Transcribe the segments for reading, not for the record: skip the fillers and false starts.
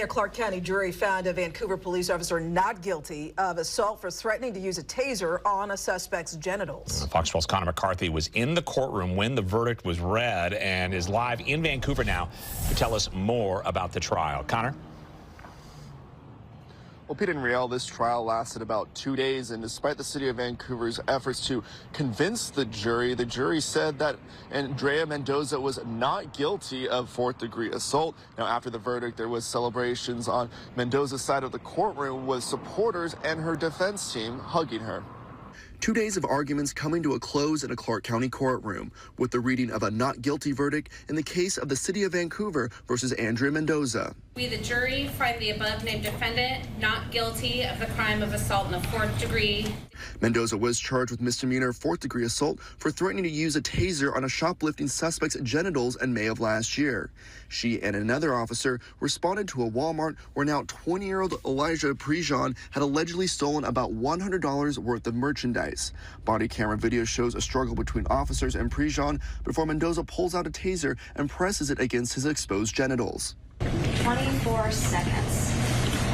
A Clark County jury found a Vancouver police officer not guilty of assault for threatening to use a taser on a suspect's genitals. Fox 12's Connor McCarthy was in the courtroom when the verdict was read and is live in Vancouver now to tell us more about the trial. Connor? Well, Pete and Riel, this trial lasted about 2 days, and despite the city of Vancouver's efforts to convince the jury said that Andrea Mendoza was not guilty of fourth-degree assault. Now, after the verdict, there was celebrations on Mendoza's side of the courtroom with supporters and her defense team hugging her. 2 days of arguments coming to a close in a Clark County courtroom with the reading of a not guilty verdict in the case of the city of Vancouver versus Andrea Mendoza. We, the jury, find the above-named defendant not guilty of the crime of assault in the fourth degree. Mendoza was charged with misdemeanor fourth-degree assault for threatening to use a taser on a shoplifting suspect's genitals in May of last year. She and another officer responded to a Walmart where now 20-year-old Elijah Prejean had allegedly stolen about $100 worth of merchandise. Body camera video shows a struggle between officers and Prejean before Mendoza pulls out a taser and presses it against his exposed genitals. 24 seconds.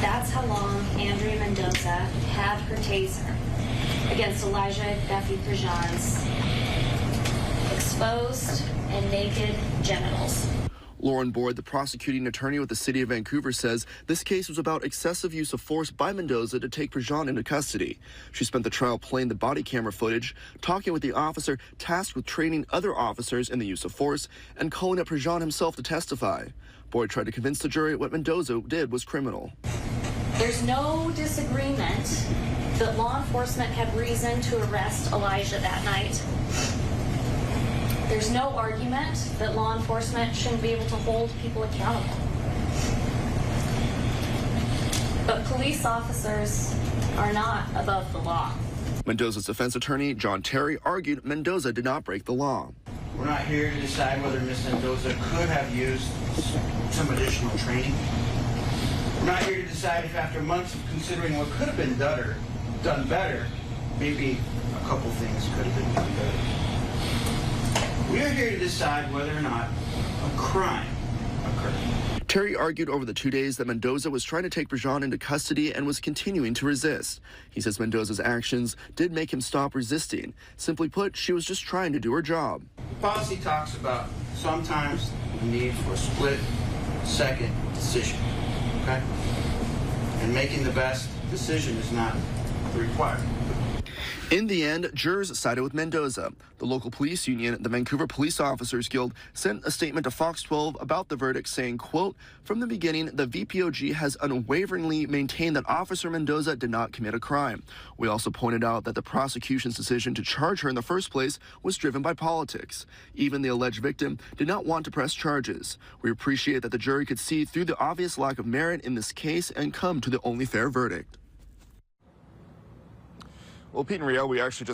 That's how long Andrea Mendoza had her taser against Elijah Duffy Prejean's exposed and naked genitals. Lauren Boyd, the prosecuting attorney with the city of Vancouver, says this case was about excessive use of force by Mendoza to take Prejean into custody. She spent the trial playing the body camera footage, talking with the officer tasked with training other officers in the use of force, and calling up Prejean himself to testify. Boyd tried to convince the jury what Mendoza did was criminal. There's no disagreement that law enforcement had reason to arrest Elijah that night. There's no argument that law enforcement shouldn't be able to hold people accountable. But police officers are not above the law. Mendoza's defense attorney, John Terry, argued Mendoza did not break the law. We're not here to decide whether Ms. Mendoza could have used some additional training. We're not here to decide if after months of considering what could have been done better, maybe a couple things could have been done better. We are here to decide whether or not a crime occurred. Terry argued over the 2 days that Mendoza was trying to take Prejean into custody and was continuing to resist. He says Mendoza's actions did make him stop resisting. Simply put, she was just trying to do her job. The policy talks about sometimes the need for a split-second decision, okay? And making the best decision is not required. In the end, jurors sided with Mendoza. The local police union, the Vancouver Police Officers Guild, sent a statement to Fox 12 about the verdict saying, quote, "From the beginning, the VPOG has unwaveringly maintained that Officer Mendoza did not commit a crime. We also pointed out that the prosecution's decision to charge her in the first place was driven by politics. Even the alleged victim did not want to press charges. We appreciate that the jury could see through the obvious lack of merit in this case and come to the only fair verdict." Well, Pete and Riel, we actually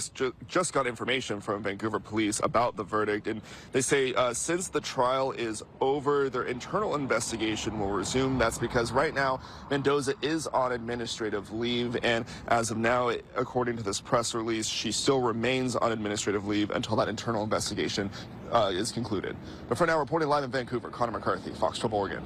just got information from Vancouver Police about the verdict, and they say since the trial is over, their internal investigation will resume. That's because right now Mendoza is on administrative leave, and as of now, according to this press release, she still remains on administrative leave until that internal investigation is concluded. But for now, reporting live in Vancouver, Connor McCarthy, Fox 12 Oregon.